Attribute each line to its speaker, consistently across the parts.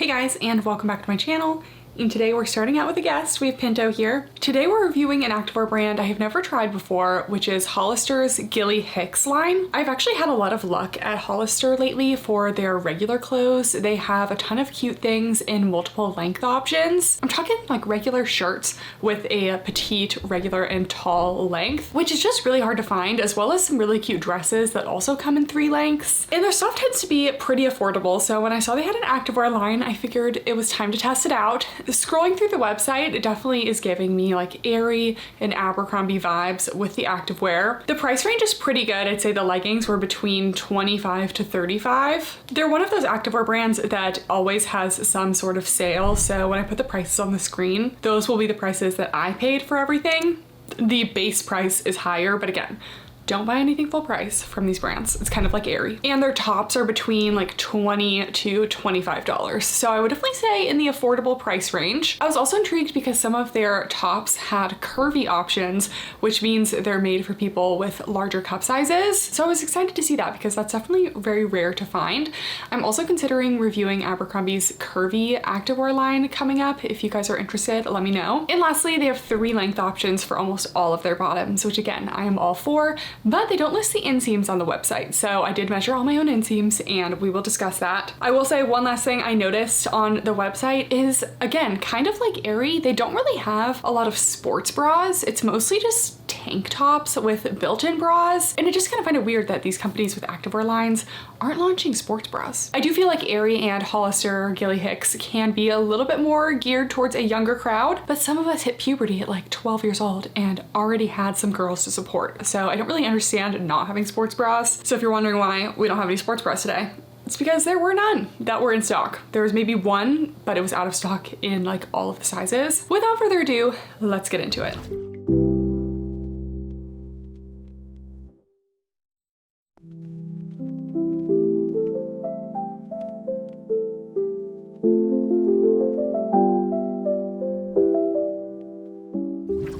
Speaker 1: Hey guys, and welcome back to my channel. And today we're starting out with a guest. We have Pinto here. Today we're reviewing an activewear brand I have never tried before, which is Hollister's Gilly Hicks line. I've actually had a lot of luck at Hollister lately for their regular clothes. They have a ton of cute things in multiple length options. I'm talking like regular shirts with a petite, regular, and tall length, which is just really hard to find, as well as some really cute dresses that also come in 3 lengths. And their stuff tends to be pretty affordable, so when I saw they had an activewear line, I figured it was time to test it out. Scrolling through the website, it definitely is giving me like Aerie and Abercrombie vibes with the activewear. The price range is pretty good. I'd say the leggings were between $25 to $35. They're one of those activewear brands that always has some sort of sale, so when I put the prices on the screen, those will be the prices that I paid for everything. The base price is higher, but again, don't buy anything full price from these brands. It's kind of like Aerie. And their tops are between like $20 to $25. So I would definitely say in the affordable price range. I was also intrigued because some of their tops had curvy options, which means they're made for people with larger cup sizes. So I was excited to see that because that's definitely very rare to find. I'm also considering reviewing Abercrombie's curvy activewear line coming up. If you guys are interested, let me know. And lastly, they have 3 length options for almost all of their bottoms, which again, I am all for. But they don't list the inseams on the website, so I did measure all my own inseams and we will discuss that. I will say one last thing I noticed on the website is, again, kind of like Aerie, they don't really have a lot of sports bras. It's mostly just tank tops with built-in bras, and I just kind of find it weird that these companies with activewear lines aren't launching sports bras. I do feel like Aerie and Hollister, Gilly Hicks can be a little bit more geared towards a younger crowd, but some of us hit puberty at like 12 years old and already had some girls to support, so I don't really understand not having sports bras. So if you're wondering why we don't have any sports bras today, it's because there were none that were in stock. There was maybe one, but it was out of stock in like all of the sizes. Without further ado, let's get into it.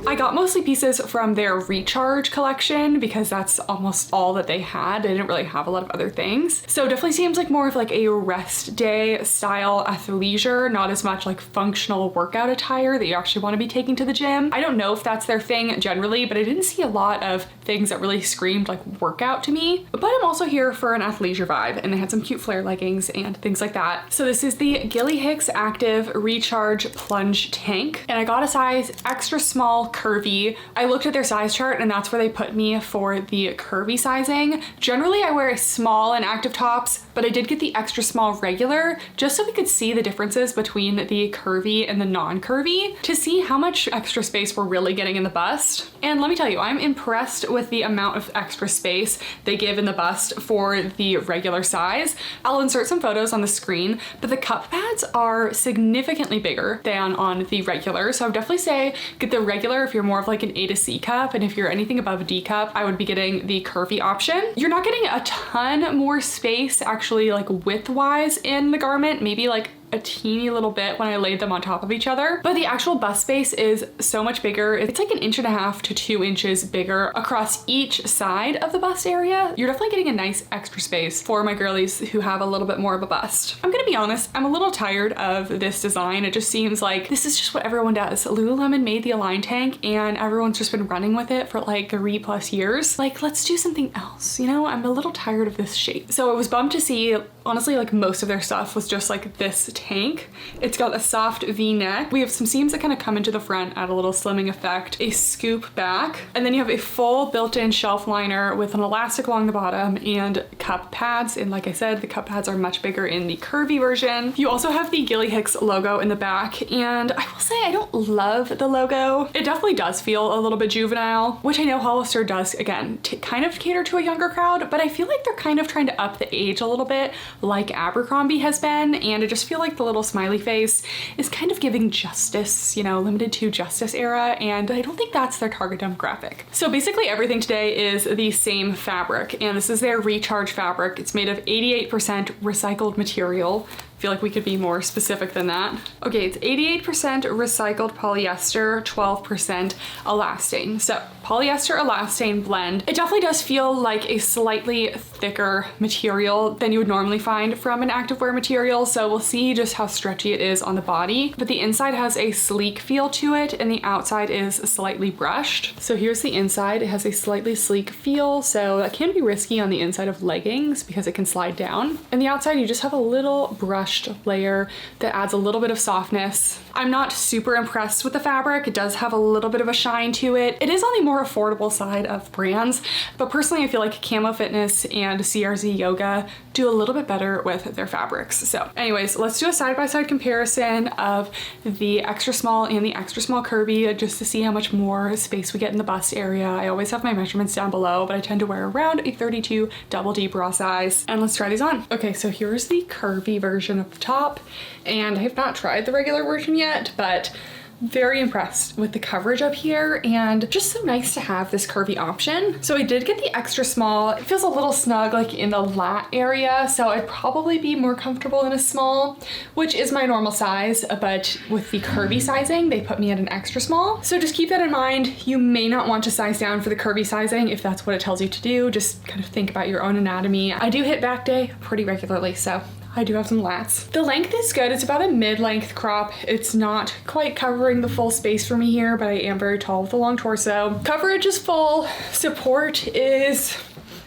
Speaker 1: I got mostly pieces from their Recharge collection because that's almost all that they had. They didn't really have a lot of other things. So definitely seems like more of like a rest day style athleisure, not as much like functional workout attire that you actually want to be taking to the gym. I don't know if that's their thing generally, but I didn't see a lot of things that really screamed like workout to me. But I'm also here for an athleisure vibe, and they had some cute flare leggings and things like that. So this is the Gilly Hicks Active Recharge Plunge Tank, and I got a size extra small curvy. I looked at their size chart and that's where they put me for the curvy sizing. Generally I wear a small in active tops, but I did get the extra small regular just so we could see the differences between the curvy and the non-curvy to see how much extra space we're really getting in the bust. And let me tell you, I'm impressed with the amount of extra space they give in the bust for the regular size. I'll insert some photos on the screen, but the cup pads are significantly bigger than on the regular. So I would definitely say get the regular if you're more of like an A to C cup, and if you're anything above a D cup, I would be getting the curvy option. You're not getting a ton more space actually like width wise in the garment, maybe like a teeny little bit when I laid them on top of each other, but the actual bust space is so much bigger. It's like 1.5 inches to 2 inches bigger across each side of the bust area. You're definitely getting a nice extra space for my girlies who have a little bit more of a bust. I'm gonna be honest, I'm a little tired of this design. It just seems like this is just what everyone does. Lululemon made the Align tank and everyone's just been running with it for like 3+ years. Like, let's do something else, you know? I'm a little tired of this shape. So I was bummed to see, honestly, like most of their stuff was just like this tank. It's got a soft V-neck. We have some seams that kind of come into the front, add a little slimming effect, a scoop back, and then you have a full built-in shelf liner with an elastic along the bottom and cup pads. And like I said, the cup pads are much bigger in the curvy version. You also have the Gilly Hicks logo in the back, and I will say I don't love the logo. It definitely does feel a little bit juvenile, which I know Hollister does, again, kind of cater to a younger crowd, but I feel like they're kind of trying to up the age a little bit like Abercrombie has been, and I just feel like the little smiley face is kind of giving justice, you know, limited to justice era, and I don't think that's their target demographic. So basically everything today is the same fabric, and this is their Recharge fabric. It's made of 88% recycled material. I feel like we could be more specific than that. Okay, it's 88% recycled polyester, 12% elastane. So polyester elastane blend. It definitely does feel like a slightly thicker material than you would normally find from an activewear material, so we'll see just how stretchy it is on the body. But the inside has a sleek feel to it and the outside is slightly brushed. So here's the inside. It has a slightly sleek feel, so that can be risky on the inside of leggings because it can slide down. And the outside, you just have a little brushed layer that adds a little bit of softness. I'm not super impressed with the fabric. It does have a little bit of a shine to it. It is on the more affordable side of brands, but personally I feel like Camo Fitness and CRZ Yoga do a little bit better with their fabrics. So anyways, let's do a side-by-side comparison of the extra small and the extra small curvy just to see how much more space we get in the bust area. I always have my measurements down below, but I tend to wear around a 32 double D bra size. And let's try these on. Okay, so here's the curvy version of the top, and I have not tried the regular version yet, but very impressed with the coverage up here and just so nice to have this curvy option. So I did get the extra small. It feels a little snug like in the lat area, so I'd probably be more comfortable in a small, which is my normal size, but with the curvy sizing, they put me at an extra small. So just keep that in mind. You may not want to size down for the curvy sizing if that's what it tells you to do. Just kind of think about your own anatomy. I do hit back day pretty regularly, so I do have some lats. The length is good. It's about a mid-length crop. It's not quite covering the full space for me here, but I am very tall with a long torso. Coverage is full. Support is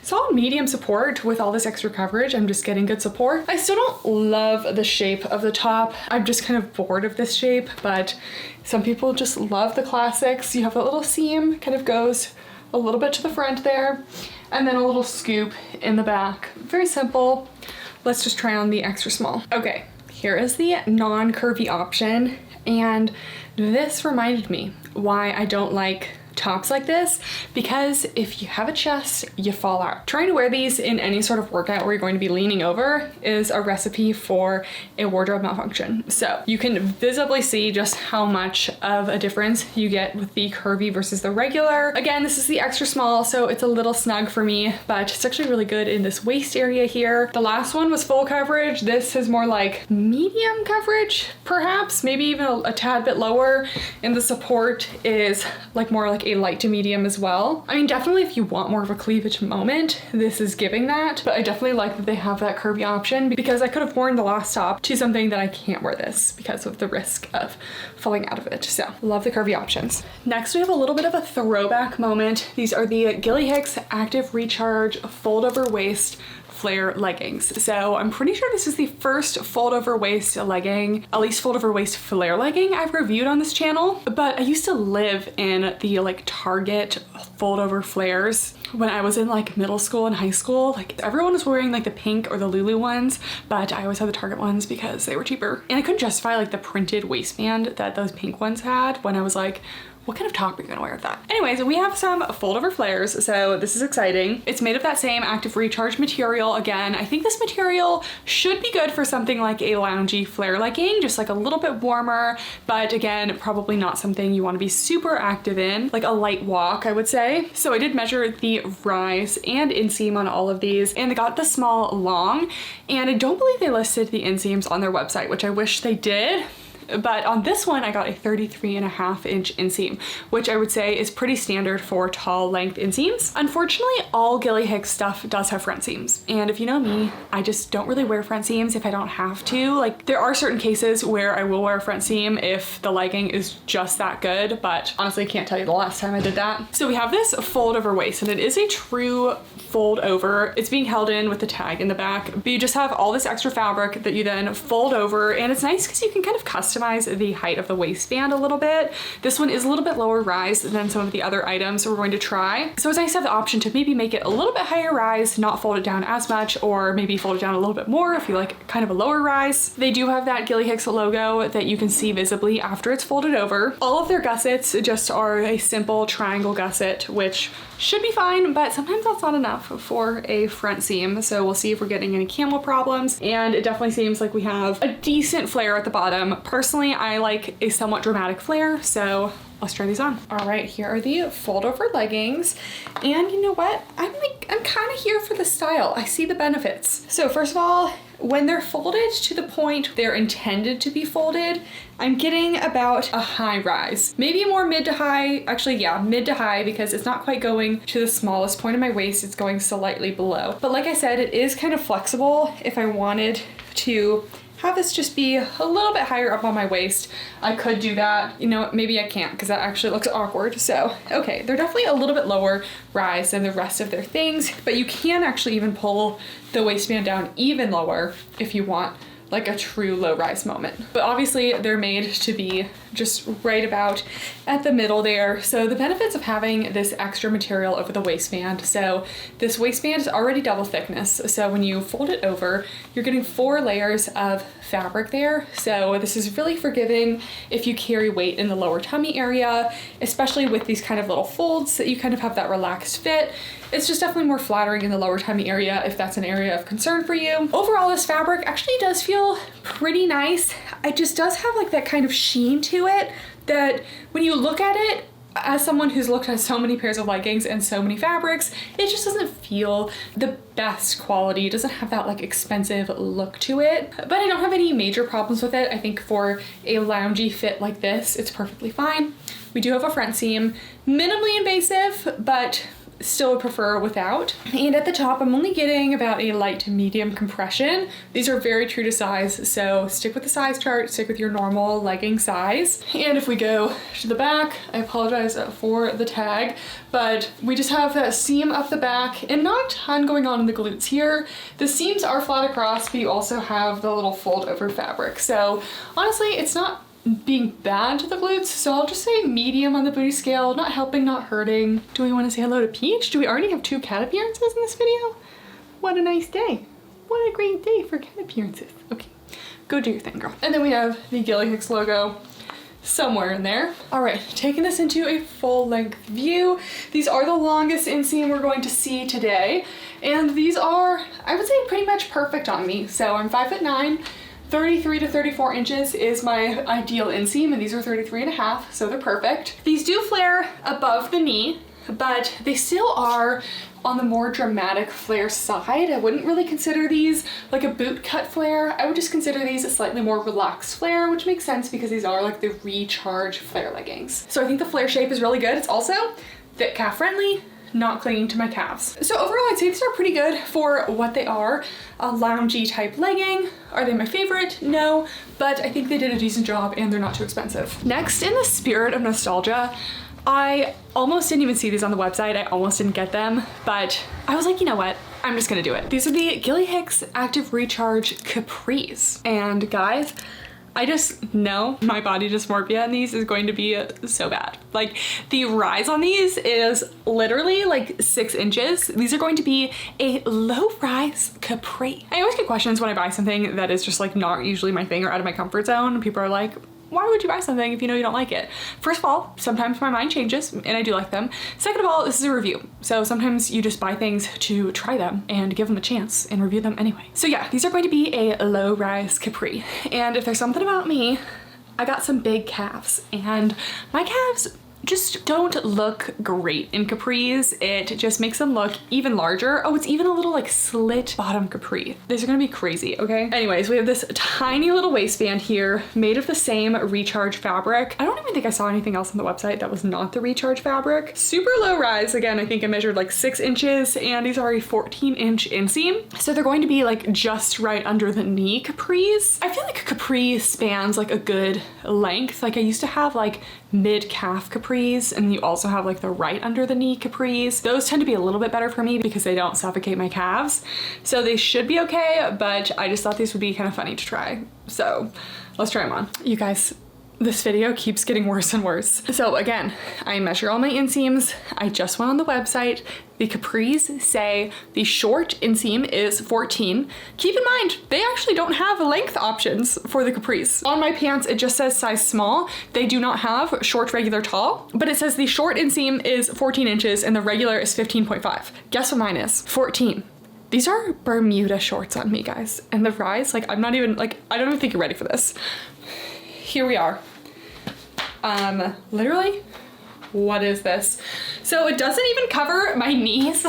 Speaker 1: solid medium support with all this extra coverage. I'm just getting good support. I still don't love the shape of the top. I'm just kind of bored of this shape, but some people just love the classics. You have that little seam, kind of goes a little bit to the front there, and then a little scoop in the back. Very simple. Let's just try on the extra small. Okay, here is the non-curvy option, and this reminded me why I don't like tops like this, because if you have a chest, you fall out. Trying to wear these in any sort of workout where you're going to be leaning over is a recipe for a wardrobe malfunction. So you can visibly see just how much of a difference you get with the curvy versus the regular. Again, this is the extra small, so it's a little snug for me, but it's actually really good in this waist area here. The last one was full coverage. This is more like medium coverage, perhaps, maybe even a tad bit lower. And the support is more like a light to medium as well. I mean, definitely if you want more of a cleavage moment, this is giving that, but I definitely like that they have that curvy option because I could have worn the last top to something that I can't wear this because of the risk of falling out of it. So love the curvy options. Next, we have a little bit of a throwback moment. These are the Gilly Hicks Active Recharge Fold Over Waist flare leggings. So I'm pretty sure this is the first fold over waist legging, at least fold over waist flare legging I've reviewed on this channel. But I used to live in the Target fold over flares when I was in middle school and high school. Everyone was wearing the pink or the Lulu ones, but I always had the Target ones because they were cheaper. And I couldn't justify the printed waistband that those pink ones had when I was like, what kind of top are you gonna wear with that? Anyways, we have some fold over flares, so this is exciting. It's made of that same active recharge material. Again, I think this material should be good for something like a loungy flare legging, just a little bit warmer, but again, probably not something you wanna be super active in, like a light walk, I would say. So I did measure the rise and inseam on all of these, and they got the small long, and I don't believe they listed the inseams on their website, which I wish they did. But on this one, I got a 33.5-inch inseam, which I would say is pretty standard for tall length inseams. Unfortunately, all Gilly Hicks stuff does have front seams. And if you know me, I just don't really wear front seams if I don't have to. There are certain cases where I will wear a front seam if the legging is just that good, but honestly, I can't tell you the last time I did that. So we have this fold over waist, and it is a true fold over. It's being held in with the tag in the back, but you just have all this extra fabric that you then fold over, and it's nice because you can kind of customize the height of the waistband a little bit. This one is a little bit lower rise than some of the other items we're going to try. So it's nice to have the option to maybe make it a little bit higher rise, not fold it down as much, or maybe fold it down a little bit more if you like kind of a lower rise. They do have that Gilly Hicks logo that you can see visibly after it's folded over. All of their gussets just are a simple triangle gusset, which should be fine, but sometimes that's not enough for a front seam. So we'll see if we're getting any camel problems. And it definitely seems like we have a decent flare at the bottom. Personally, I like a somewhat dramatic flare, so let's try these on. All right, here are the fold over leggings. And you know what? I'm kind of here for the style. I see the benefits. So first of all, when they're folded to the point they're intended to be folded, I'm getting about a high rise. Maybe more mid to high, actually yeah, mid to high, because it's not quite going to the smallest point of my waist, it's going slightly below. But like I said, it is kind of flexible. If I wanted to have this just be a little bit higher up on my waist, I could do that. You know, maybe I can't because that actually looks awkward. So, okay, they're definitely a little bit lower rise than the rest of their things, but you can actually even pull the waistband down even lower if you want like a true low rise moment. But obviously they're made to be just right about at the middle there. So the benefits of having this extra material over the waistband. So this waistband is already double thickness. So when you fold it over, you're getting 4 layers of fabric there. So this is really forgiving if you carry weight in the lower tummy area, especially with these kind of little folds that you kind of have that relaxed fit. It's just definitely more flattering in the lower tummy area if that's an area of concern for you. Overall, this fabric actually does feel pretty nice. It just does have like that kind of sheen to it that when you look at it, as someone who's looked at so many pairs of leggings and so many fabrics, it just doesn't feel the best quality. It doesn't have that like expensive look to it, but I don't have any major problems with it. I think for a loungy fit like this, it's perfectly fine. We do have a front seam, minimally invasive, but still would prefer without. And at the top, I'm only getting about a light to medium compression. These are very true to size, so stick with the size chart, stick with your normal legging size. And if we go to the back, I apologize for the tag, but we just have that seam up the back and not a ton going on in the glutes here. The seams are flat across, but you also have the little fold over fabric. So honestly, it's not being bad to the glutes, so I'll just say medium on the booty scale, not helping, not hurting. Do we want to say hello to Peach? Do we already have 2 cat appearances in this video? What a nice day. What a great day for cat appearances. Okay, go do your thing, girl. And then we have the Gilly Hicks logo somewhere in there. All right, taking this into a full length view. These are the longest inseam we're going to see today. And these are, I would say, pretty much perfect on me. So I'm 5'9". 33 to 34 inches is my ideal inseam, and these are 33.5, so they're perfect. These do flare above the knee, but they still are on the more dramatic flare side. I wouldn't really consider these like a boot cut flare. I would just consider these a slightly more relaxed flare, which makes sense because these are like the recharge flare leggings. So I think the flare shape is really good. It's also fit calf friendly, not clinging to my calves. So overall, I'd say these are pretty good for what they are. A loungy type legging. Are they my favorite? No, but I think they did a decent job and they're not too expensive. Next, in the spirit of nostalgia, I almost didn't even see these on the website. I almost didn't get them, but I was like, you know what? I'm just gonna do it. These are the Gilly Hicks Active Recharge Capris. And guys, I just know my body dysmorphia in these is going to be so bad. Like the rise on these is literally like 6 inches. These are going to be a low rise capri. I always get questions when I buy something that is just like not usually my thing or out of my comfort zone. People are like, why would you buy something if you know you don't like it? First of all, sometimes my mind changes and I do like them. Second of all, this is a review. So sometimes you just buy things to try them and give them a chance and review them anyway. So yeah, these are going to be a low rise capri. And if there's something about me, I got some big calves and my calves just don't look great in capris. It just makes them look even larger. Oh, it's even a little like slit bottom capri. These are gonna be crazy, okay? Anyways, we have this tiny little waistband here made of the same recharge fabric. I don't even think I saw anything else on the website that was not the recharge fabric. Super low rise. Again, I think I measured like 6 inches and these are a 14-inch inseam. So they're going to be like just right under the knee capris. I feel like a capri spans like a good length. Like I used to have like mid-calf capris, and you also have like the right under the knee capris. Those tend to be a little bit better for me because they don't suffocate my calves. So they should be okay, but I just thought these would be kind of funny to try. So let's try them on. You guys, this video keeps getting worse and worse. So again, I measure all my inseams. I just went on the website. The capris say the short inseam is 14. Keep in mind, they actually don't have length options for the capris. On my pants, it just says size small. They do not have short, regular, tall, but it says the short inseam is 14 inches and the regular is 15.5. Guess what mine is? 14. These are Bermuda shorts on me, guys. And the rise, like I'm not even, like, I don't even think you're ready for this. Here we are. Literally, what is this? So it doesn't even cover my knees.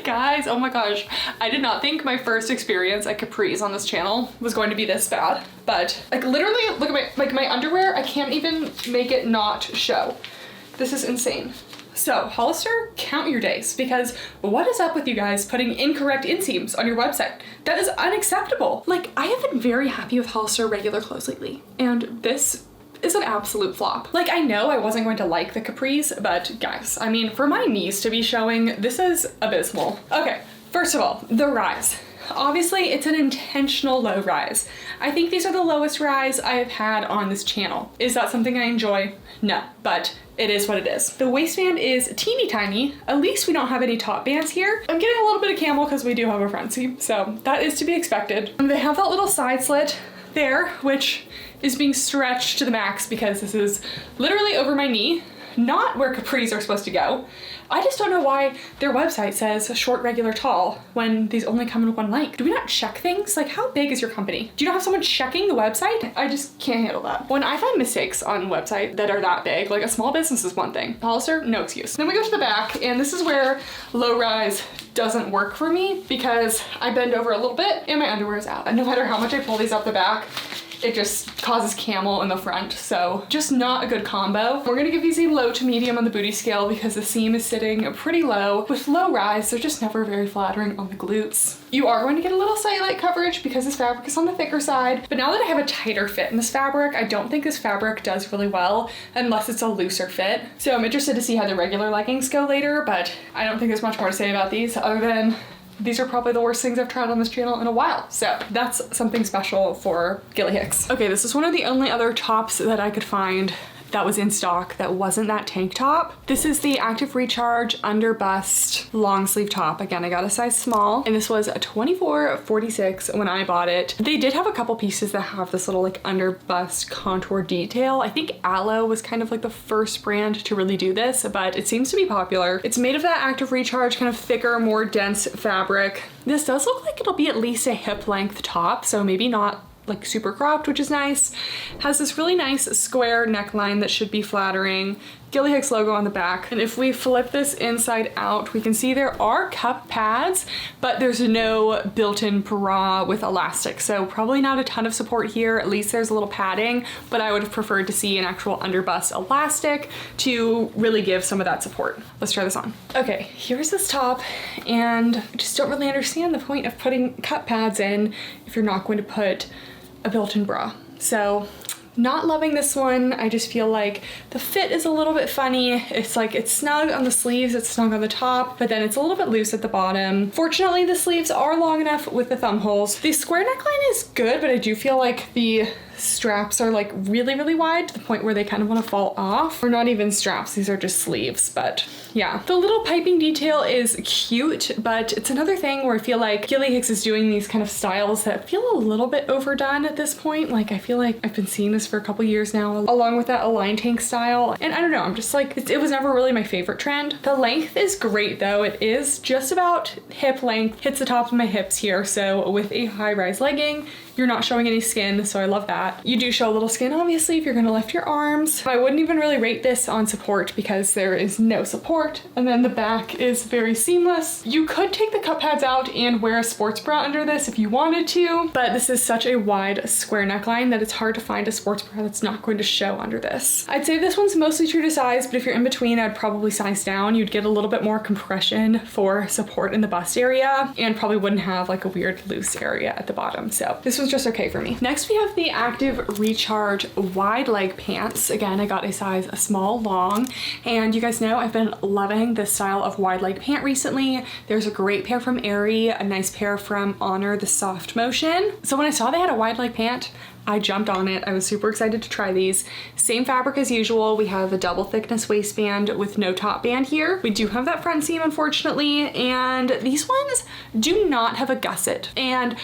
Speaker 1: Guys, oh my gosh. I did not think my first experience at Capri's on this channel was going to be this bad. But like literally, look at my underwear. I can't even make it not show. This is insane. So Hollister, count your days, because what is up with you guys putting incorrect inseams on your website? That is unacceptable. Like, I have been very happy with Hollister regular clothes lately, and this is an absolute flop. Like, I know I wasn't going to like the Capris, but guys, I mean, for my knees to be showing, this is abysmal. Okay, first of all, the rise. Obviously, it's an intentional low rise. I think these are the lowest rise I have had on this channel. Is that something I enjoy? No, but it is what it is. The waistband is teeny tiny. At least we don't have any top bands here. I'm getting a little bit of camel because we do have a front seam, so that is to be expected. And they have that little side slit there, which is being stretched to the max because this is literally over my knee, not where Capris are supposed to go. I just don't know why their website says short, regular, tall when these only come in one length. Do we not check things? Like, how big is your company? Do you not have someone checking the website? I just can't handle that. When I find mistakes on website that are that big, like a small business is one thing. Hollister, no excuse. Then we go to the back, and this is where low rise doesn't work for me because I bend over a little bit and my underwear is out. And no matter how much I pull these up the back, it just causes camel in the front, so just not a good combo. We're gonna give these a low to medium on the booty scale because the seam is sitting pretty low. With low rise, they're just never very flattering on the glutes. You are going to get a little cellulite coverage because this fabric is on the thicker side, but now that I have a tighter fit in this fabric, I don't think this fabric does really well unless it's a looser fit. So I'm interested to see how the regular leggings go later, but I don't think there's much more to say about these other than these are probably the worst things I've tried on this channel in a while. So that's something special for Gilly Hicks. Okay, this is one of the only other tops that I could find that was in stock that wasn't that tank top. This is the Active Recharge under bust long sleeve top. Again, I got a size small, and this was a $24.46 when I bought it. They did have a couple pieces that have this little like under bust contour detail. I think Aloe was kind of like the first brand to really do this, but it seems to be popular. It's made of that Active Recharge kind of thicker, more dense fabric. This does look like it'll be at least a hip length top, so maybe not like super cropped, which is nice. Has this really nice square neckline that should be flattering. Gilly Hicks logo on the back. And if we flip this inside out, we can see there are cup pads, but there's no built-in bra with elastic. So probably not a ton of support here. At least there's a little padding, but I would have preferred to see an actual underbust elastic to really give some of that support. Let's try this on. Okay, here's this top, and I just don't really understand the point of putting cup pads in if you're not going to put a built-in bra. So not loving this one. I just feel like the fit is a little bit funny. It's like it's snug on the sleeves, it's snug on the top, but then it's a little bit loose at the bottom. Fortunately, the sleeves are long enough with the thumb holes. The square neckline is good, but I do feel like the straps are like really wide to the point where they kind of want to fall off. Or not even straps, these are just sleeves, but yeah. The little piping detail is cute, but it's another thing where I feel like Gilly Hicks is doing these kind of styles that feel a little bit overdone at this point. Like, I feel like I've been seeing this for a couple years now, along with that Align tank style. And I don't know, I'm just like, it was never really my favorite trend. The length is great though. It is just about hip length, hits the top of my hips here. So with a high rise legging, you're not showing any skin, so I love that. You do show a little skin, obviously, if you're gonna lift your arms. I wouldn't even really rate this on support because there is no support, and then the back is very seamless. You could take the cup pads out and wear a sports bra under this if you wanted to, but this is such a wide square neckline that it's hard to find a sports bra that's not going to show under this. I'd say this one's mostly true to size, but if you're in between, I'd probably size down. You'd get a little bit more compression for support in the bust area, and probably wouldn't have like a weird loose area at the bottom. So this was just okay for me. Next, we have the Active Recharge wide leg pants. Again, I got a size small long, and you guys know I've been loving this style of wide leg pant recently. There's a great pair from Aerie, a nice pair from Honor, the Soft Motion. So when I saw they had a wide leg pant, I jumped on it. I was super excited to try these. Same fabric as usual. We have a double thickness waistband with no top band here. We do have that front seam, unfortunately, and these ones do not have a gusset. And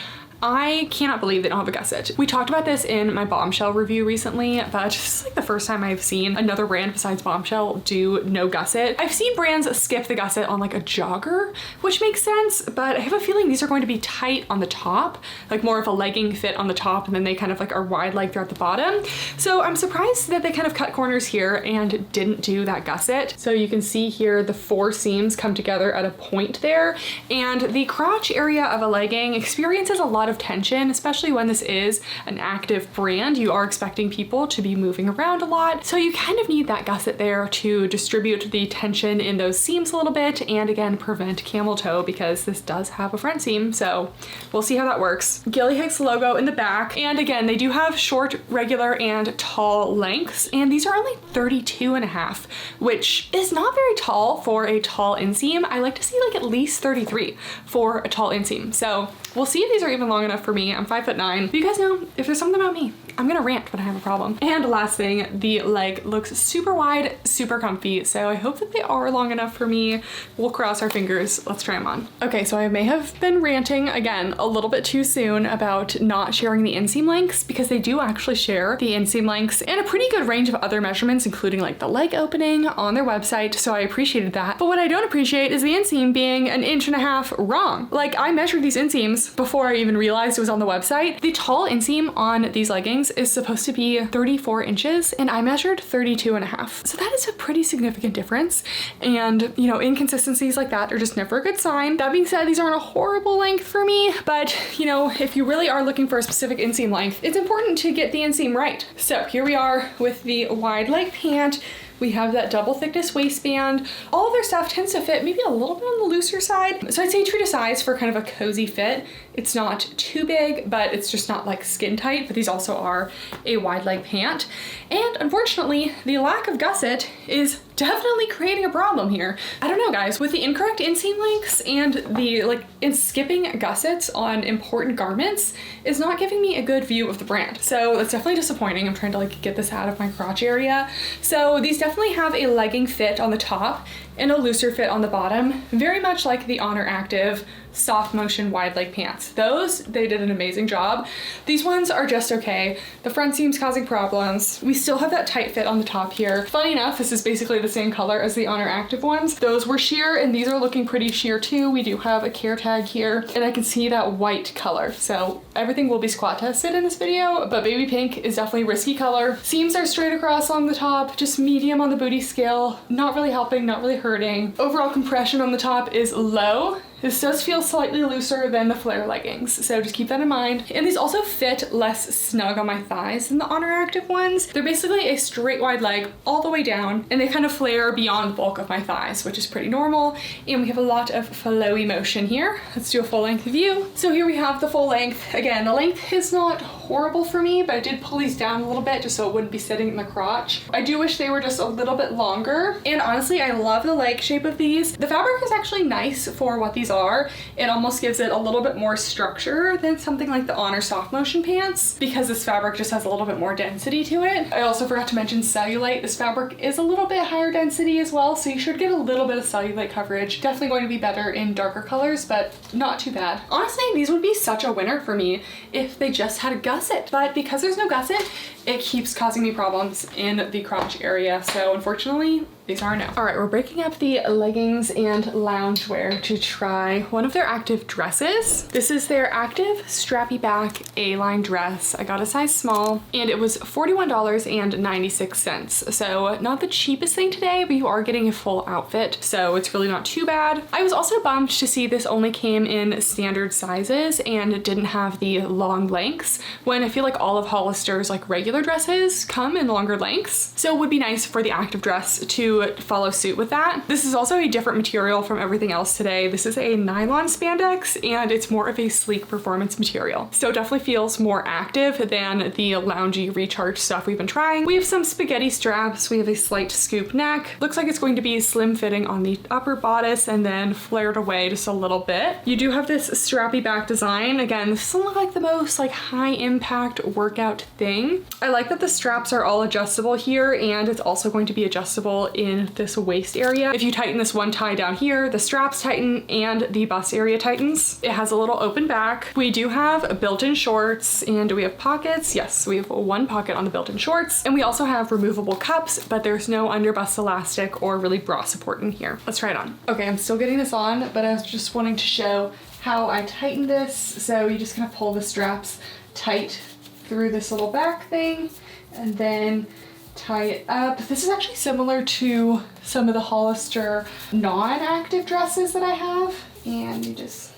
Speaker 1: I cannot believe they don't have a gusset. We talked about this in my Bombshell review recently, but this is like the first time I've seen another brand besides Bombshell do no gusset. I've seen brands skip the gusset on like a jogger, which makes sense, but I have a feeling these are going to be tight on the top, like more of a legging fit on the top, and then they kind of like are wide leg throughout the bottom. So I'm surprised that they kind of cut corners here and didn't do that gusset. So you can see here the 4 seams come together at a point there, and the crotch area of a legging experiences a lot of tension, especially when this is an active brand. You are expecting people to be moving around a lot, so you kind of need that gusset there to distribute the tension in those seams a little bit, and again prevent camel toe, because this does have a front seam, so we'll see how that works. Gilly Hicks logo in the back, and again they do have short, regular, and tall lengths, and these are only 32.5, which is not very tall for a tall inseam. I like to see like at least 33 for a tall inseam, so we'll see if these are even long enough for me. I'm 5'9". But you guys know, if there's something about me, I'm gonna rant when I have a problem. And last thing, the leg looks super wide, super comfy, so I hope that they are long enough for me. We'll cross our fingers. Let's try them on. Okay, so I may have been ranting again a little bit too soon about not sharing the inseam lengths, because they do actually share the inseam lengths and a pretty good range of other measurements, including like the leg opening on their website, so I appreciated that. But what I don't appreciate is the inseam being 1.5 inches wrong. Like, I measured these inseams before I even realized it was on the website. The tall inseam on these leggings is supposed to be 34 inches, and I measured 32.5. So that is a pretty significant difference. And, you know, inconsistencies like that are just never a good sign. That being said, these aren't a horrible length for me, but, you know, if you really are looking for a specific inseam length, it's important to get the inseam right. So here we are with the wide leg pant. We have that double thickness waistband. All of their stuff tends to fit maybe a little bit on the looser side. So I'd say true to size for kind of a cozy fit. It's not too big, but it's just not like skin tight, but these also are a wide leg pant. And unfortunately, the lack of gusset is definitely creating a problem here. I don't know, guys, with the incorrect inseam lengths and the skipping gussets on important garments is not giving me a good view of the brand. So that's definitely disappointing. I'm trying to get this out of my crotch area. So these definitely have a legging fit on the top and a looser fit on the bottom, very much like the Honor Active soft motion wide leg pants. Those, they did an amazing job. These ones are just okay. The front seam's causing problems. We still have that tight fit on the top here. Funny enough, this is basically the same color as the Honor Active ones. Those were sheer, and these are looking pretty sheer too. We do have a care tag here, and I can see that white color. So everything will be squat tested in this video, but baby pink is definitely a risky color. Seams are straight across on the top, just medium on the booty scale. Not really helping, not really hurting. Overall compression on the top is low. This does feel slightly looser than the flare leggings, so just keep that in mind. And these also fit less snug on my thighs than the Honor Active ones. They're basically a straight wide leg all the way down, and they kind of flare beyond the bulk of my thighs, which is pretty normal. And we have a lot of flowy motion here. Let's do a full length view. So here we have the full length. Again, the length is not horrible for me, but I did pull these down a little bit just so it wouldn't be sitting in the crotch. I do wish they were just a little bit longer. And honestly, I love the leg shape of these. The fabric is actually nice for what these are. It almost gives it a little bit more structure than something like the Honor soft motion pants, because this fabric just has a little bit more density to it. I also forgot to mention cellulite. This fabric is a little bit higher density as well, so you should get a little bit of cellulite coverage. Definitely going to be better in darker colors, but not too bad. Honestly, these would be such a winner for me if they just had a gusset, but because there's no gusset, it keeps causing me problems in the crotch area, so unfortunately, these are a no. All right, we're breaking up the leggings and loungewear to try one of their active dresses. This is their active strappy back A-line dress. I got a size small, and it was $41.96. So not the cheapest thing today, but you are getting a full outfit, so it's really not too bad. I was also bummed to see this only came in standard sizes and it didn't have the long lengths, when I feel like all of Hollister's regular dresses come in longer lengths. So it would be nice for the active dress to follow suit with that. This is also a different material from everything else today. This is a nylon spandex, and it's more of a sleek performance material. So it definitely feels more active than the loungy recharge stuff we've been trying. We have some spaghetti straps. We have a slight scoop neck. Looks like it's going to be slim fitting on the upper bodice and then flared away just a little bit. You do have this strappy back design. Again, this doesn't look like the most high impact workout thing. I like that the straps are all adjustable here, and it's also going to be adjustable in this waist area. If you tighten this one tie down here, the straps tighten and the bust area tightens. It has a little open back. We do have built-in shorts, and do we have pockets? Yes, we have one pocket on the built-in shorts, and we also have removable cups, but there's no under bust elastic or really bra support in here. Let's try it on. Okay, I'm still getting this on, but I was just wanting to show how I tighten this. So you just kind of pull the straps tight through this little back thing and then tie it up. This is actually similar to some of the Hollister non-active dresses that I have. And you just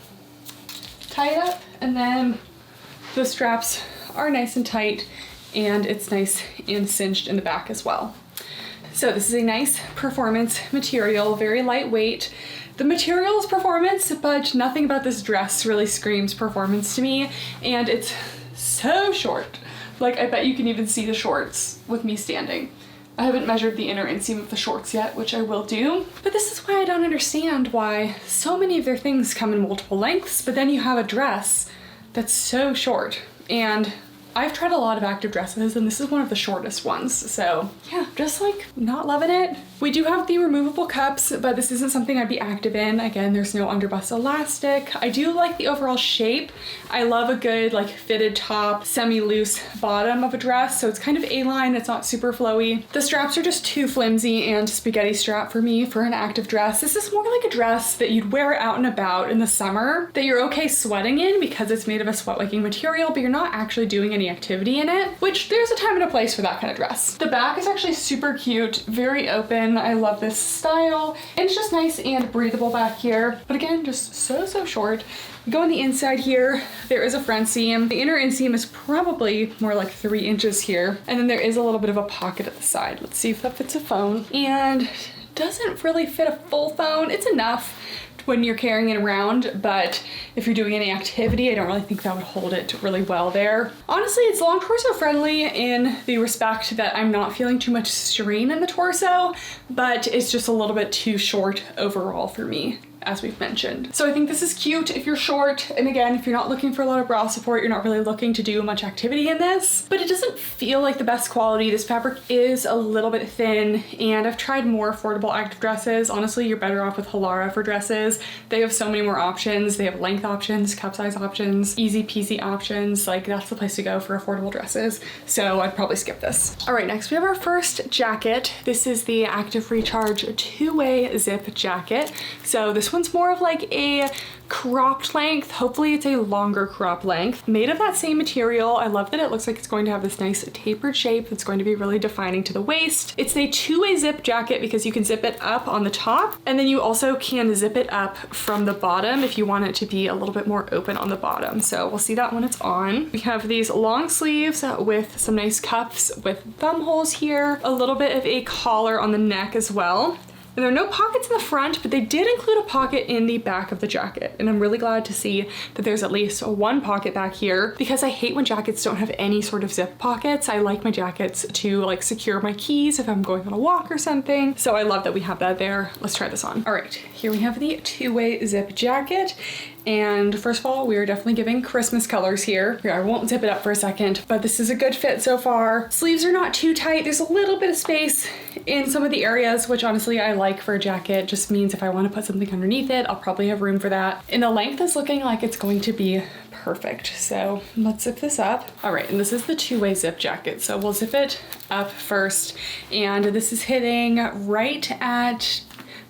Speaker 1: tie it up, and then the straps are nice and tight, and it's nice and cinched in the back as well. So this is a nice performance material, very lightweight. The material is performance, but nothing about this dress really screams performance to me, and it's so short. Like, I bet you can even see the shorts with me standing. I haven't measured the inner inseam of the shorts yet, which I will do. But this is why I don't understand why so many of their things come in multiple lengths, but then you have a dress that's so short. And I've tried a lot of active dresses, and this is one of the shortest ones. So yeah, just like not loving it. We do have the removable cups, but this isn't something I'd be active in. Again, there's no underbust elastic. I do like the overall shape. I love a good like fitted top, semi-loose bottom of a dress. So it's kind of A-line, it's not super flowy. The straps are just too flimsy and spaghetti strap for me for an active dress. This is more like a dress that you'd wear out and about in the summer, that you're okay sweating in because it's made of a sweat wicking material, but you're not actually doing any activity in it, which there's a time and a place for that kind of dress. The back is actually super cute, very open. I love this style, and it's just nice and breathable back here, but again, just so short. Go on the inside here, there is a front seam. The inner inseam is probably more like 3 inches here, and then there is a little bit of a pocket at the side. Let's see if that fits a phone, and doesn't really fit a full phone. It's enough when you're carrying it around, but if you're doing any activity, I don't really think that would hold it really well there. Honestly, it's long torso friendly in the respect that I'm not feeling too much strain in the torso, but it's just a little bit too short overall for me, as we've mentioned. So I think this is cute if you're short, and again, if you're not looking for a lot of bra support, you're not really looking to do much activity in this, but it doesn't feel like the best quality. This fabric is a little bit thin, and I've tried more affordable active dresses. Honestly, you're better off with Halara for dresses. They have so many more options. They have length options, cup size options, easy peasy options. Like, that's the place to go for affordable dresses. So I'd probably skip this. All right, next we have our first jacket. This is the Active Recharge 2-way zip jacket. So this one's more of like a cropped length. Hopefully it's a longer crop length, made of that same material. I love that it looks like it's going to have this nice tapered shape that's going to be really defining to the waist. It's a 2-way zip jacket because you can zip it up on the top, and then you also can zip it up from the bottom if you want it to be a little bit more open on the bottom. So we'll see that when it's on. We have these long sleeves with some nice cuffs with thumb holes here, a little bit of a collar on the neck as well. And there are no pockets in the front, but they did include a pocket in the back of the jacket. And I'm really glad to see that there's at least one pocket back here, because I hate when jackets don't have any sort of zip pockets. I like my jackets to like secure my keys if I'm going on a walk or something. So I love that we have that there. Let's try this on. All right, here we have the 2-way zip jacket. And first of all, we are definitely giving Christmas colors here. I won't zip it up for a second, but this is a good fit so far. Sleeves are not too tight. There's a little bit of space in some of the areas, which honestly I like for a jacket. Just means if I want to put something underneath it, I'll probably have room for that. And the length is looking like it's going to be perfect. So let's zip this up. All right, and this is the 2-way zip jacket. So we'll zip it up first. And this is hitting right at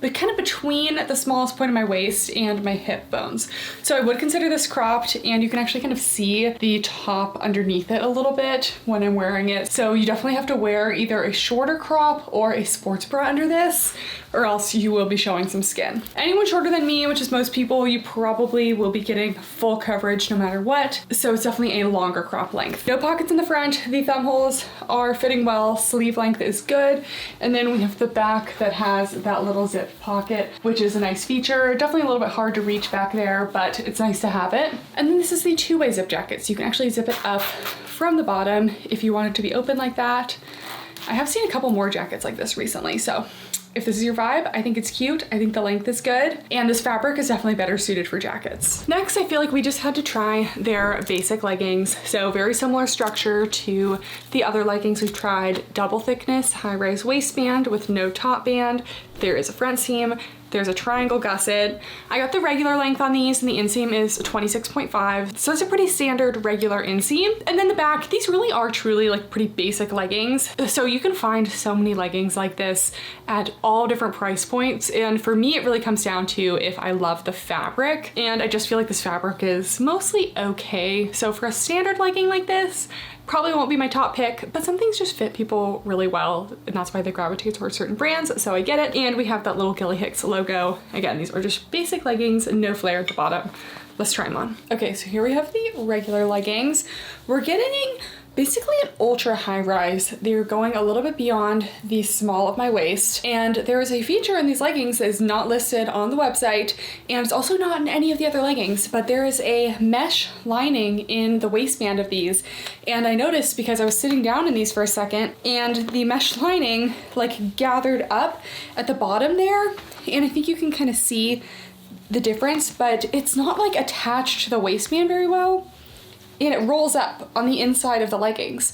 Speaker 1: but kind of between the smallest point of my waist and my hip bones. So I would consider this cropped, and you can actually kind of see the top underneath it a little bit when I'm wearing it. So you definitely have to wear either a shorter crop or a sports bra under this, or else you will be showing some skin. Anyone shorter than me, which is most people, you probably will be getting full coverage no matter what. So it's definitely a longer crop length. No pockets in the front. The thumb holes are fitting well. Sleeve length is good. And then we have the back that has that little zip pocket, which is a nice feature. Definitely a little bit hard to reach back there, but it's nice to have it. And then this is the 2-way zip jacket. So you can actually zip it up from the bottom if you want it to be open like that. I have seen a couple more jackets like this recently, so If this is your vibe, I think it's cute. I think the length is good. And this fabric is definitely better suited for jackets. Next, I feel like we just had to try their basic leggings. So very similar structure to the other leggings we've tried. Double thickness, high-rise waistband with no top band. There is a front seam. There's a triangle gusset. I got the regular length on these and the inseam is 26.5. So it's a pretty standard regular inseam. And then the back, these really are truly like pretty basic leggings. So you can find so many leggings like this at all different price points. And for me, it really comes down to if I love the fabric. And I just feel like this fabric is mostly okay. So for a standard legging like this, probably won't be my top pick, but some things just fit people really well, and that's why they gravitate towards certain brands, so I get it. And we have that little Gilly Hicks logo. Again, these are just basic leggings, no flare at the bottom. Let's try them on. Okay, so here we have the regular leggings. We're getting basically an ultra high rise. They're going a little bit beyond the small of my waist, and there is a feature in these leggings that is not listed on the website, and it's also not in any of the other leggings, but there is a mesh lining in the waistband of these. And I noticed because I was sitting down in these for a second, and the mesh lining like gathered up at the bottom there, and I think you can kind of see the difference, but it's not like attached to the waistband very well. And it rolls up on the inside of the leggings.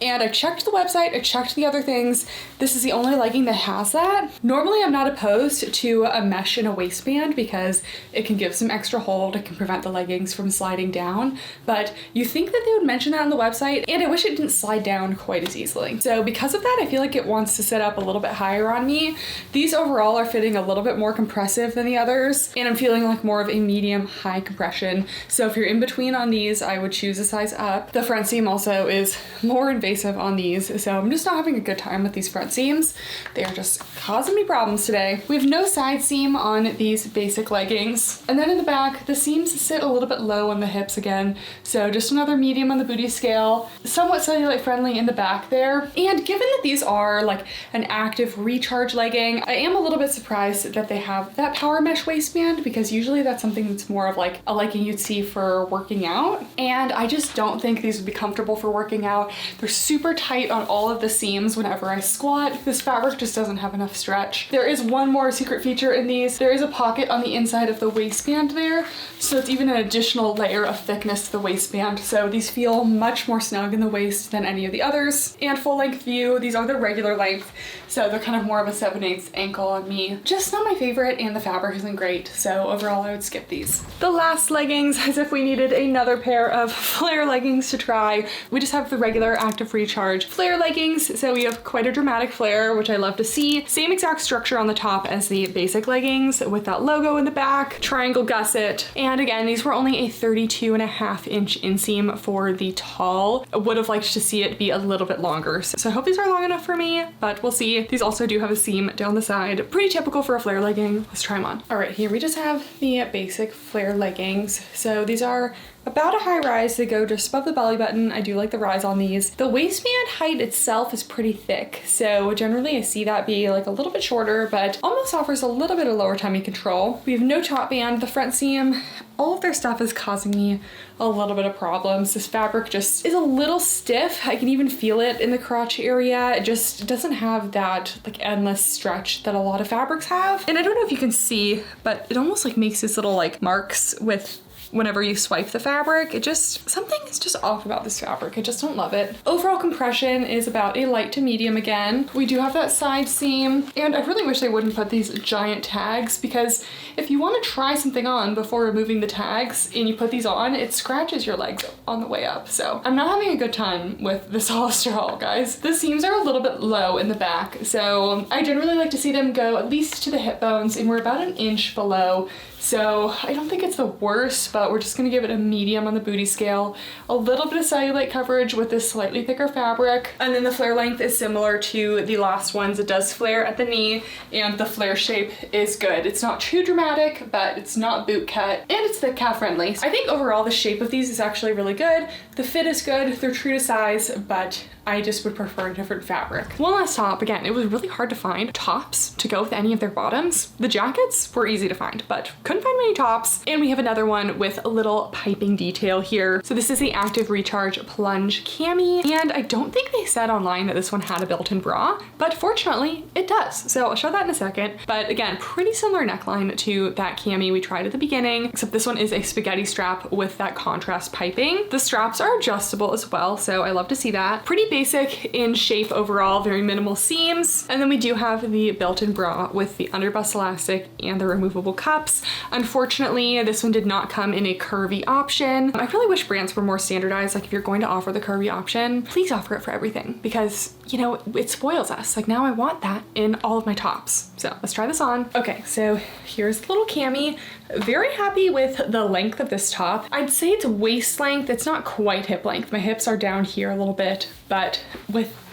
Speaker 1: And I checked the website, I checked the other things. This is the only legging that has that. Normally I'm not opposed to a mesh in a waistband because it can give some extra hold, it can prevent the leggings from sliding down. But you think that they would mention that on the website, and I wish it didn't slide down quite as easily. So because of that, I feel like it wants to sit up a little bit higher on me. These overall are fitting a little bit more compressive than the others, and I'm feeling like more of a medium high compression. So if you're in between on these, I would choose a size up. The front seam also is more invasive on these, so I'm just not having a good time with these front seams. They are just causing me problems today. We have no side seam on these basic leggings. And then in the back, the seams sit a little bit low on the hips again, so just another medium on the booty scale, somewhat cellulite friendly in the back there. And given that these are like an active recharge legging, I am a little bit surprised that they have that power mesh waistband, because usually that's something that's more of like a legging you'd see for working out. And I just don't think these would be comfortable for working out. They're super tight on all of the seams whenever I squat. This fabric just doesn't have enough stretch. There is one more secret feature in these. There is a pocket on the inside of the waistband there, so it's even an additional layer of thickness to the waistband. So these feel much more snug in the waist than any of the others. And full length view, these are the regular length, so they're kind of more of a 7/8 ankle on me. Just not my favorite, and the fabric isn't great, so overall I would skip these. The last leggings, as if we needed another pair of flare leggings to try, we just have the regular active recharge flare leggings. So we have quite a dramatic flare, which I love to see. Same exact structure on the top as the basic leggings with that logo in the back, triangle gusset. And again, these were only a 32.5-inch inseam for the tall. I would have liked to see it be a little bit longer. So I hope these are long enough for me, but we'll see. These also do have a seam down the side. Pretty typical for a flare legging. Let's try them on. All right, here we just have the basic flare leggings. So these are about a high rise. They go just above the belly button. I do like the rise on these. The waistband height itself is pretty thick, so generally I see that be like a little bit shorter, but almost offers a little bit of lower tummy control. We have no top band. The front seam, all of their stuff is causing me a little bit of problems. This fabric just is a little stiff. I can even feel it in the crotch area. It just doesn't have that like endless stretch that a lot of fabrics have. And I don't know if you can see, but it almost like makes these little like marks with whenever you swipe the fabric. It just, something is just off about this fabric. I just don't love it. Overall compression is about a light to medium again. We do have that side seam, and I really wish they wouldn't put these giant tags, because if you want to try something on before removing the tags and you put these on, it scratches your legs on the way up. So I'm not having a good time with this Hollister haul, guys. The seams are a little bit low in the back, so I generally like to see them go at least to the hip bones, and we're about an inch below. So I don't think it's the worst, but we're just gonna give it a medium on the booty scale. A little bit of cellulite coverage with this slightly thicker fabric. And then the flare length is similar to the last ones. It does flare at the knee, and the flare shape is good. It's not too dramatic, but it's not boot cut, and it's the calf friendly. I think overall the shape of these is actually really good. The fit is good, they're true to size, but I just would prefer a different fabric. One last top, again, it was really hard to find tops to go with any of their bottoms. The jackets were easy to find, but couldn't find many tops. And we have another one with a little piping detail here. So this is the Active Recharge Plunge Cami, and I don't think they said online that this one had a built-in bra, but fortunately it does. So I'll show that in a second. But again, pretty similar neckline to that Cami we tried at the beginning, except this one is a spaghetti strap with that contrast piping. The straps are adjustable as well, so I love to see that. Pretty basic in shape overall, very minimal seams. And then we do have the built-in bra with the underbust elastic and the removable cups. Unfortunately, this one did not come in a curvy option. I really wish brands were more standardized. Like if you're going to offer the curvy option, please offer it for everything, because you know, it spoils us. Like now I want that in all of my tops. So let's try this on. Okay, so here's the little Cami. Very happy with the length of this top. I'd say it's waist length. It's not quite hip length. My hips are down here a little bit, but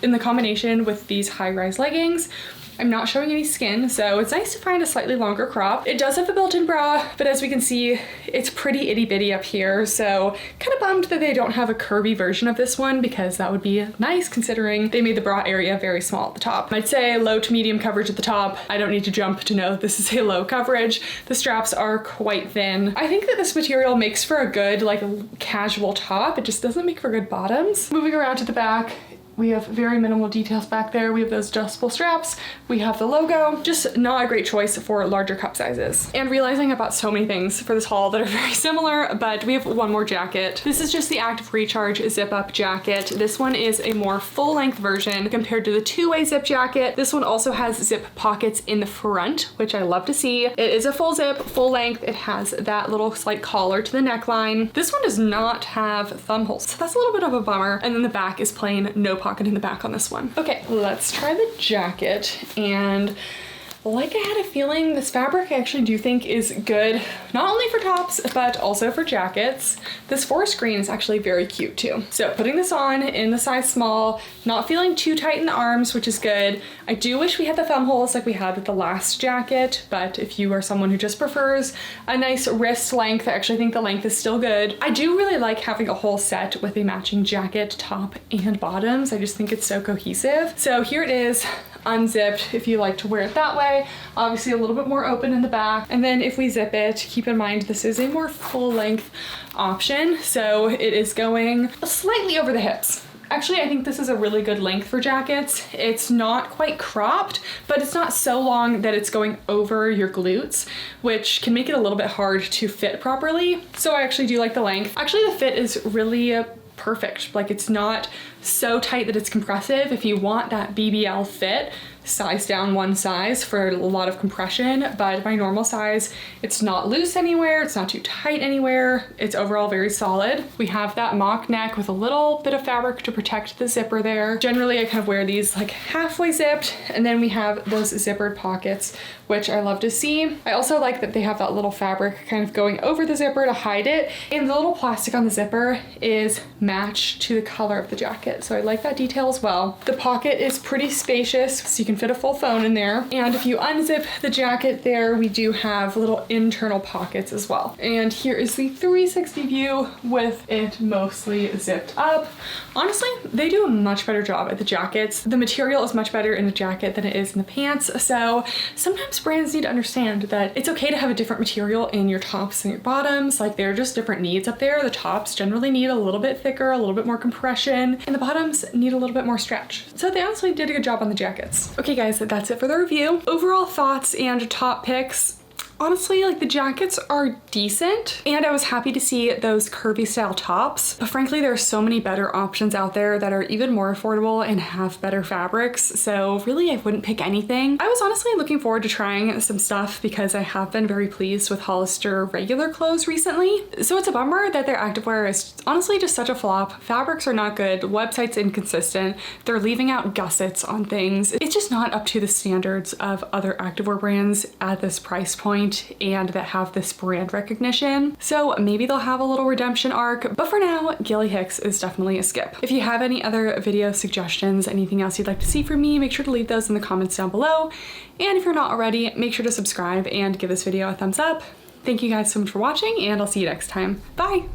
Speaker 1: in the combination with these high-rise leggings, I'm not showing any skin, so it's nice to find a slightly longer crop. It does have a built-in bra, but as we can see, it's pretty itty-bitty up here, so kind of bummed that they don't have a curvy version of this one, because that would be nice considering they made the bra area very small at the top. I'd say low to medium coverage at the top. I don't need to jump to know this is a low coverage. The straps are quite thin. I think that this material makes for a good, like, casual top. It just doesn't make for good bottoms. Moving around to the back, we have very minimal details back there. We have those adjustable straps. We have the logo. Just not a great choice for larger cup sizes. And realizing I bought so many things for this haul that are very similar, but we have one more jacket. This is just the Active Recharge zip up jacket. This one is a more full length version compared to the two-way zip jacket. This one also has zip pockets in the front, which I love to see. It is a full zip, full length. It has that little slight collar to the neckline. This one does not have thumb holes, so that's a little bit of a bummer. And then the back is plain, no pocket in the back on this one. Okay, let's try the jacket. And like I had a feeling, this fabric I actually do think is good, not only for tops, but also for jackets. This forest green is actually very cute too. So putting this on in the size small, not feeling too tight in the arms, which is good. I do wish we had the thumb holes like we had with the last jacket, but if you are someone who just prefers a nice wrist length, I actually think the length is still good. I do really like having a whole set with a matching jacket, top, and bottoms. I just think it's so cohesive. So here it is, unzipped if you like to wear it that way. Obviously a little bit more open in the back. And then if we zip it, keep in mind this is a more full length option. So it is going slightly over the hips. Actually, I think this is a really good length for jackets. It's not quite cropped, but it's not so long that it's going over your glutes, which can make it a little bit hard to fit properly. So I actually do like the length. Actually, the fit is really perfect. Like it's not so tight that it's compressive. If you want that BBL fit, size down one size for a lot of compression, but my normal size, it's not loose anywhere, it's not too tight anywhere, it's overall very solid. We have that mock neck with a little bit of fabric to protect the zipper there. Generally, I kind of wear these like halfway zipped, and then we have those zippered pockets, which I love to see. I also like that they have that little fabric kind of going over the zipper to hide it, and the little plastic on the zipper is matched to the color of the jacket, so I like that detail as well. The pocket is pretty spacious, so you can fit a full phone in there. And if you unzip the jacket there, we do have little internal pockets as well. And here is the 360 view with it mostly zipped up. Honestly, they do a much better job at the jackets. The material is much better in the jacket than it is in the pants. So sometimes brands need to understand that it's okay to have a different material in your tops and your bottoms. Like there are just different needs up there. The tops generally need a little bit thicker, a little bit more compression, and the bottoms need a little bit more stretch. So they honestly did a good job on the jackets. Okay guys, that's it for the review. Overall thoughts and top picks. Honestly, like the jackets are decent, and I was happy to see those curvy style tops, but frankly there are so many better options out there that are even more affordable and have better fabrics, so really I wouldn't pick anything. I was honestly looking forward to trying some stuff because I have been very pleased with Hollister regular clothes recently, so it's a bummer that their activewear is honestly just such a flop. Fabrics are not good, website's inconsistent, they're leaving out gussets on things. It's just not up to the standards of other activewear brands at this price point and that have this brand recognition. So maybe they'll have a little redemption arc, but for now, Gilly Hicks is definitely a skip. If you have any other video suggestions, anything else you'd like to see from me, make sure to leave those in the comments down below. And if you're not already, make sure to subscribe and give this video a thumbs up. Thank you guys so much for watching, and I'll see you next time. Bye!